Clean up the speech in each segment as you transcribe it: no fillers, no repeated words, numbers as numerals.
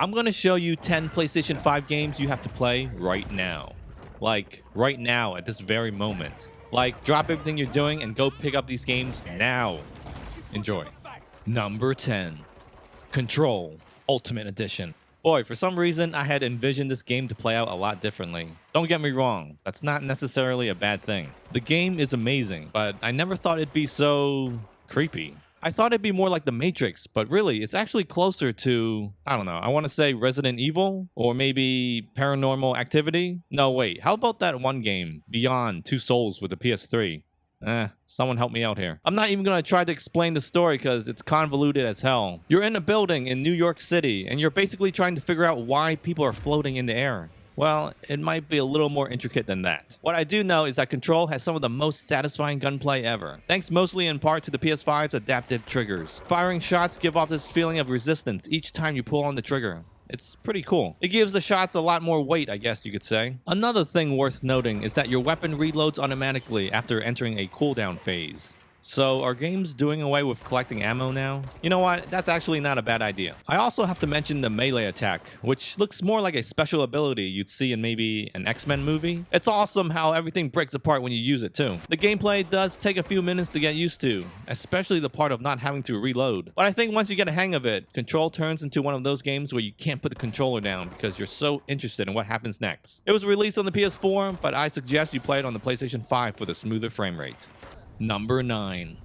I'm going to show you 10 PlayStation 5 games you have to play right now. Like, right now, at this very moment. Like, drop everything you're doing and go pick up these games now. Enjoy. Number 10. Control Ultimate Edition. Boy, for some reason, I had envisioned this game to play out a lot differently. Don't get me wrong, that's not necessarily a bad thing. The game is amazing, but I never thought it'd be so creepy. I thought it'd be more like The Matrix, but really, it's actually closer to, I don't know, I want to say Resident Evil, or maybe Paranormal Activity? No, wait, how about that one game, Beyond Two Souls with the PS3? Someone help me out here. I'm not even gonna try to explain the story because it's convoluted as hell. You're in a building in New York City, and you're basically trying to figure out why people are floating in the air. Well, it might be a little more intricate than that. What I do know is that Control has some of the most satisfying gunplay ever, thanks mostly in part to the PS5's adaptive triggers. Firing shots give off this feeling of resistance each time you pull on the trigger. It's pretty cool. It gives the shots a lot more weight, I guess you could say. Another thing worth noting is that your weapon reloads automatically after entering a cooldown phase. So, are games doing away with collecting ammo now? You know what? That's actually not a bad idea. I also have to mention the melee attack, which looks more like a special ability you'd see in maybe an X-Men movie. It's awesome how everything breaks apart when you use it too. The gameplay does take a few minutes to get used to, especially the part of not having to reload. But I think once you get a hang of it, Control turns into one of those games where you can't put the controller down because you're so interested in what happens next. It was released on the PS4, but I suggest you play it on the PlayStation 5 for the smoother frame rate. Number 9.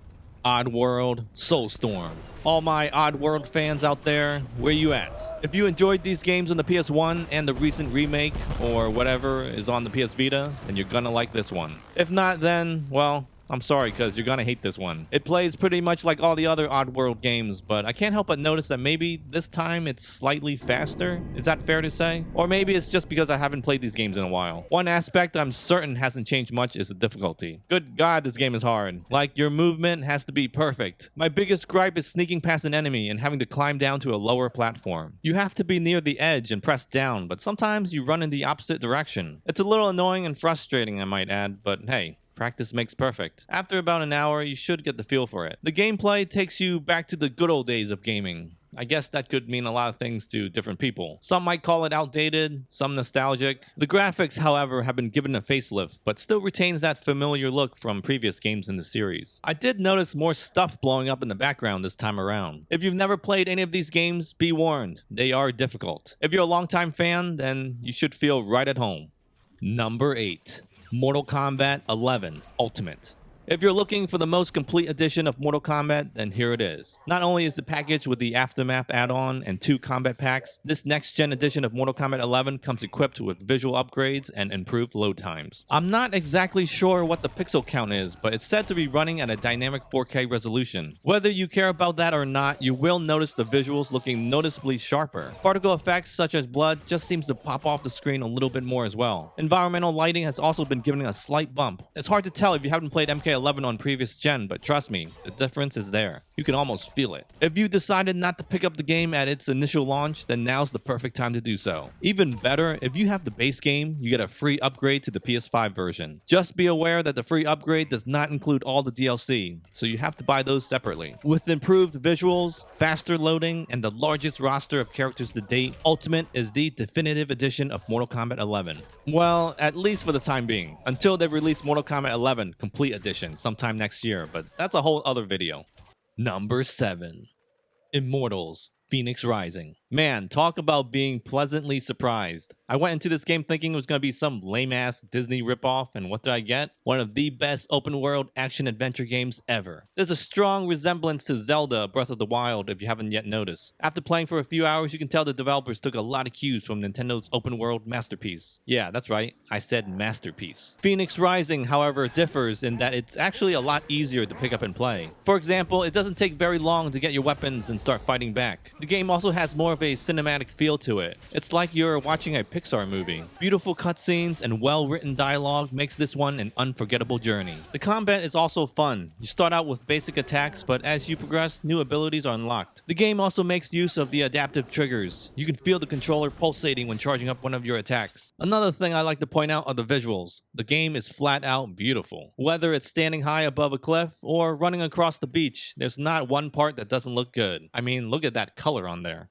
Oddworld Soulstorm. All my Oddworld fans out there, where you at? If you enjoyed these games on the PS1 and the recent remake, or whatever is on the PS Vita, then you're gonna like this one. If not, then, well, I'm sorry, because you're gonna hate this one. It plays pretty much like all the other Oddworld games, but I can't help but notice that maybe this time it's slightly faster. Is that fair to say? Or maybe it's just because I haven't played these games in a while. One aspect I'm certain hasn't changed much is the difficulty. Good God, this game is hard. Like, your movement has to be perfect. My biggest gripe is sneaking past an enemy and having to climb down to a lower platform. You have to be near the edge and press down, but sometimes you run in the opposite direction. It's a little annoying and frustrating, I might add, but hey. Practice makes perfect. After about an hour, you should get the feel for it. The gameplay takes you back to the good old days of gaming. I guess that could mean a lot of things to different people. Some might call it outdated, some nostalgic. The graphics, however, have been given a facelift, but still retains that familiar look from previous games in the series. I did notice more stuff blowing up in the background this time around. If you've never played any of these games, be warned, they are difficult. If you're a longtime fan, then you should feel right at home. Number 8. Mortal Kombat 11 Ultimate. If you're looking for the most complete edition of Mortal Kombat, then here it is. Not only is the package with the Aftermath add-on and 2 combat packs, this next-gen edition of Mortal Kombat 11 comes equipped with visual upgrades and improved load times. I'm not exactly sure what the pixel count is, but it's said to be running at a dynamic 4K resolution. Whether you care about that or not, you will notice the visuals looking noticeably sharper. Particle effects such as blood just seems to pop off the screen a little bit more as well. Environmental lighting has also been given a slight bump. It's hard to tell if you haven't played MK11 on previous gen, but trust me, the difference is there. You can almost feel it. If you decided not to pick up the game at its initial launch, then now's the perfect time to do so. Even better, if you have the base game, you get a free upgrade to the PS5 version. Just be aware that the free upgrade does not include all the DLC, so you have to buy those separately. With improved visuals, faster loading, and the largest roster of characters to date, Ultimate is the definitive edition of Mortal Kombat 11. Well, at least for the time being, until they release Mortal Kombat 11 Complete Edition sometime next year, but that's a whole other video. Number 7. Immortals Fenyx Rising. Man, talk about being pleasantly surprised. I went into this game thinking it was going to be some lame-ass Disney ripoff, and what did I get? One of the best open-world action-adventure games ever. There's a strong resemblance to Zelda Breath of the Wild if you haven't yet noticed. After playing for a few hours, you can tell the developers took a lot of cues from Nintendo's open-world masterpiece. Yeah, that's right, I said masterpiece. Fenyx Rising, however, differs in that it's actually a lot easier to pick up and play. For example, it doesn't take very long to get your weapons and start fighting back. The game also has more of a cinematic feel to it. It's like you're watching a Pixar movie. Beautiful cutscenes and well-written dialogue makes this one an unforgettable journey. The combat is also fun. You start out with basic attacks, but as you progress, new abilities are unlocked. The game also makes use of the adaptive triggers. You can feel the controller pulsating when charging up one of your attacks. Another thing I like to point out are the visuals. The game is flat out beautiful. Whether it's standing high above a cliff or running across the beach, there's not one part that doesn't look good. I mean, look at that color on there.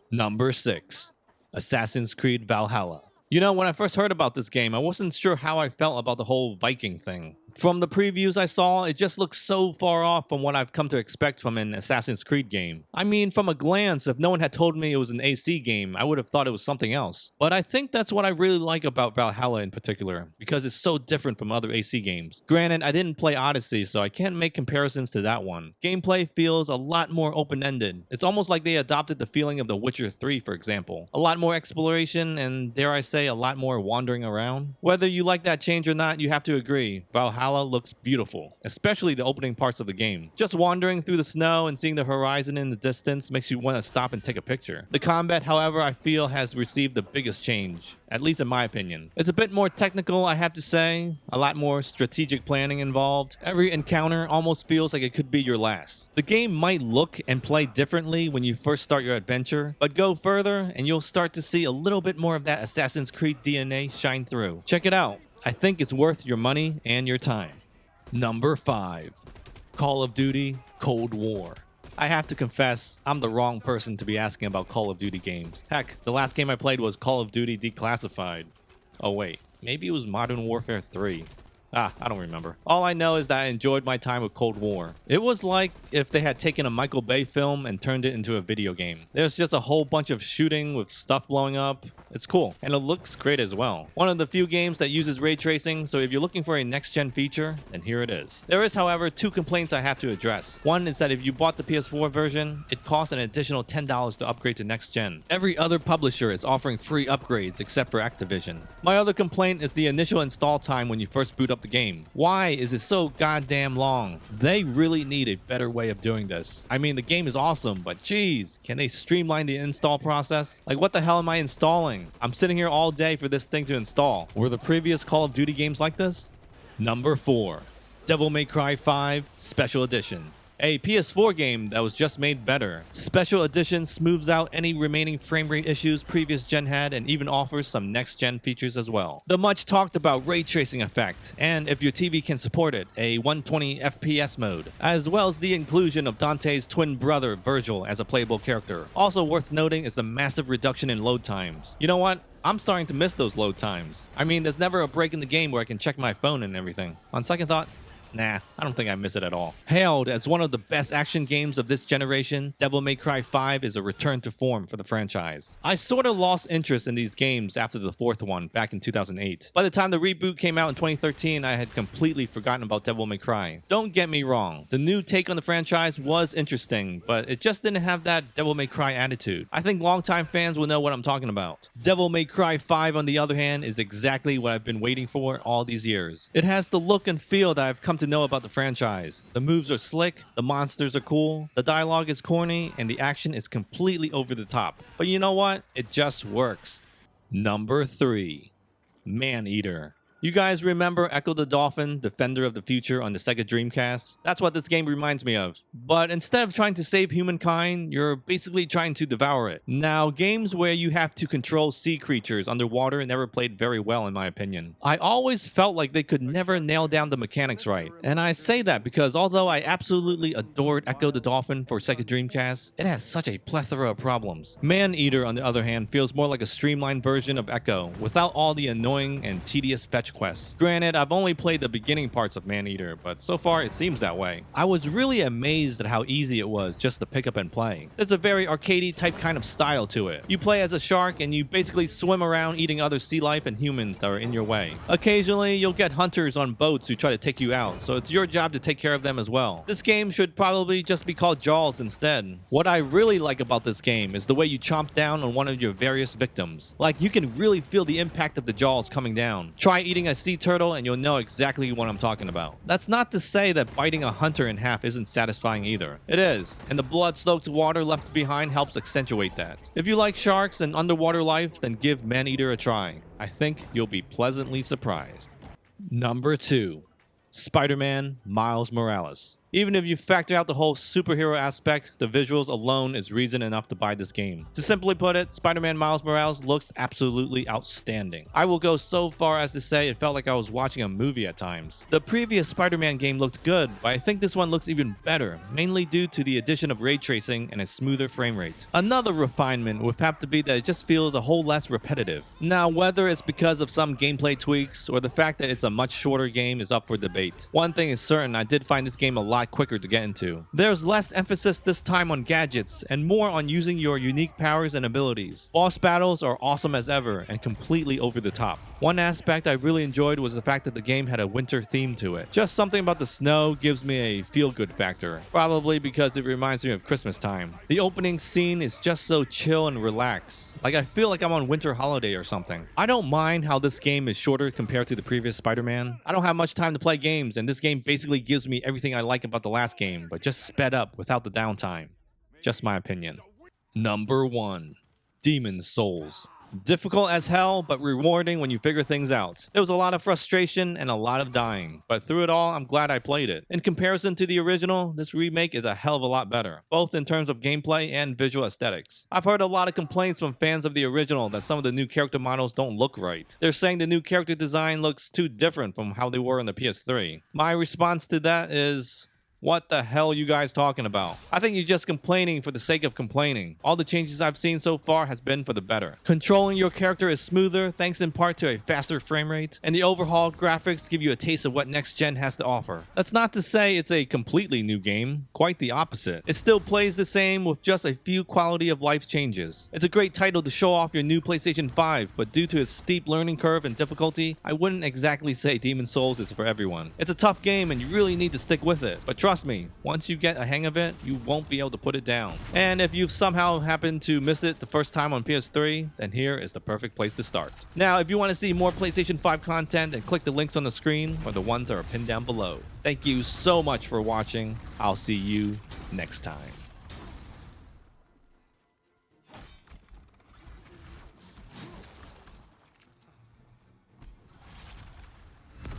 Number 6. Assassin's Creed Valhalla. You know, when I first heard about this game, I wasn't sure how I felt about the whole Viking thing. From the previews I saw, it just looks so far off from what I've come to expect from an Assassin's Creed game. I mean, from a glance, if no one had told me it was an AC game, I would have thought it was something else. But I think that's what I really like about Valhalla in particular, because it's so different from other AC games. Granted, I didn't play Odyssey, so I can't make comparisons to that one. Gameplay feels a lot more open-ended. It's almost like they adopted the feeling of The Witcher 3, for example. A lot more exploration and, dare I say, a lot more wandering around. Whether you like that change or not, you have to agree. Valhalla looks beautiful, especially the opening parts of the game. Just wandering through the snow and seeing the horizon in the distance makes you want to stop and take a picture. The combat, however, I feel has received the biggest change, at least in my opinion. It's a bit more technical, I have to say, a lot more strategic planning involved. Every encounter almost feels like it could be your last. The game might look and play differently when you first start your adventure, but go further and you'll start to see a little bit more of that Assassin's Creed DNA shine through. Check it out. I think it's worth your money and your time. Number 5. Call of Duty Cold War. I have to confess, I'm the wrong person to be asking about Call of Duty games. Heck, the last game I played was Call of Duty Declassified. Oh wait, maybe it was Modern Warfare 3. I don't remember. All I know is that I enjoyed my time with Cold War. It was like if they had taken a Michael Bay film and turned it into a video game. There's just a whole bunch of shooting with stuff blowing up. It's cool, and it looks great as well. One of the few games that uses ray tracing, so if you're looking for a next-gen feature, then here it is. There is, however, 2 complaints I have to address. One is that if you bought the PS4 version, it costs an additional $10 to upgrade to next-gen. Every other publisher is offering free upgrades except for Activision. My other complaint is the initial install time when you first boot up the game. Why is it so goddamn long? They really need a better way of doing this. I mean, the game is awesome, but geez, can they streamline the install process? Like, what the hell am I installing? I'm sitting here all day for this thing to install. Were the previous Call of Duty games like this? Number 4. Devil May Cry 5 Special Edition. A PS4 game that was just made better. Special Edition smooths out any remaining frame rate issues previous gen had and even offers some next gen features as well. The much talked about ray tracing effect, and if your TV can support it, a 120 FPS mode, as well as the inclusion of Dante's twin brother Virgil as a playable character. Also worth noting is the massive reduction in load times. You know what? I'm starting to miss those load times. I mean, there's never a break in the game where I can check my phone and everything. On second thought, nah, I don't think I miss it at all. Hailed as one of the best action games of this generation, Devil May Cry 5 is a return to form for the franchise. I sort of lost interest in these games after the 4th one back in 2008. By the time the reboot came out in 2013, I had completely forgotten about Devil May Cry. Don't get me wrong, the new take on the franchise was interesting, but it just didn't have that Devil May Cry attitude. I think longtime fans will know what I'm talking about. Devil May Cry 5, on the other hand, is exactly what I've been waiting for all these years. It has the look and feel that I've come to know about the franchise. The moves are slick, the monsters are cool, the dialogue is corny, and the action is completely over the top. But you know what? It just works. Number 3. Maneater. You guys remember Echo the Dolphin, Defender of the Future on the Sega Dreamcast? That's what this game reminds me of. But instead of trying to save humankind, you're basically trying to devour it. Now, games where you have to control sea creatures underwater never played very well in my opinion. I always felt like they could never nail down the mechanics right. And I say that because although I absolutely adored Echo the Dolphin for Sega Dreamcast, it has such a plethora of problems. Maneater, on the other hand, feels more like a streamlined version of Echo, without all the annoying and tedious fetch quests. Granted, I've only played the beginning parts of Maneater, but so far it seems that way. I was really amazed at how easy it was just to pick up and play. There's a very arcadey type kind of style to it. You play as a shark and you basically swim around eating other sea life and humans that are in your way. Occasionally, you'll get hunters on boats who try to take you out, so it's your job to take care of them as well. This game should probably just be called Jaws instead. What I really like about this game is the way you chomp down on one of your various victims. Like, you can really feel the impact of the jaws coming down. Try eating a sea turtle and you'll know exactly what I'm talking about. That's not to say that biting a hunter in half isn't satisfying either. It is, and the blood-soaked water left behind helps accentuate that. If you like sharks and underwater life, then give Maneater a try. I think you'll be pleasantly surprised. Number 2. Spider-Man Miles Morales. Even if you factor out the whole superhero aspect, the visuals alone is reason enough to buy this game. To simply put it, Spider-Man Miles Morales looks absolutely outstanding. I will go so far as to say it felt like I was watching a movie at times. The previous Spider-Man game looked good, but I think this one looks even better, mainly due to the addition of ray tracing and a smoother frame rate. Another refinement would have to be that it just feels a whole less repetitive. Now, whether it's because of some gameplay tweaks or the fact that it's a much shorter game is up for debate. One thing is certain, I did find this game a lot quicker to get into. There's less emphasis this time on gadgets and more on using your unique powers and abilities. Boss battles are awesome as ever and completely over the top. One aspect I really enjoyed was the fact that the game had a winter theme to it. Just something about the snow gives me a feel-good factor, probably because it reminds me of Christmas time. The opening scene is just so chill and relaxed, like I feel like I'm on winter holiday or something. I don't mind how this game is shorter compared to the previous Spider-Man. I don't have much time to play games, and this game basically gives me everything I like about the last game, but just sped up without the downtime. Just my opinion. Number 1. Demon's Souls. Difficult as hell, but rewarding when you figure things out. There was a lot of frustration and a lot of dying, but through it all, I'm glad I played it. In comparison to the original, this remake is a hell of a lot better, both in terms of gameplay and visual aesthetics. I've heard a lot of complaints from fans of the original that some of the new character models don't look right. They're saying the new character design looks too different from how they were in the PS3. My response to that is, what the hell are you guys talking about? I think you're just complaining for the sake of complaining. All the changes I've seen so far has been for the better. Controlling your character is smoother thanks in part to a faster frame rate, and the overhauled graphics give you a taste of what next gen has to offer. That's not to say it's a completely new game, quite the opposite. It still plays the same with just a few quality of life changes. It's a great title to show off your new PlayStation 5, but due to its steep learning curve and difficulty, I wouldn't exactly say Demon's Souls is for everyone. It's a tough game and you really need to stick with it, but trust me, once you get a hang of it, you won't be able to put it down. And if you've somehow happened to miss it the first time on PS3, then here is the perfect place to start. Now, if you want to see more PlayStation 5 content, then click the links on the screen or the ones that are pinned down below. Thank you so much for watching. I'll see you next time.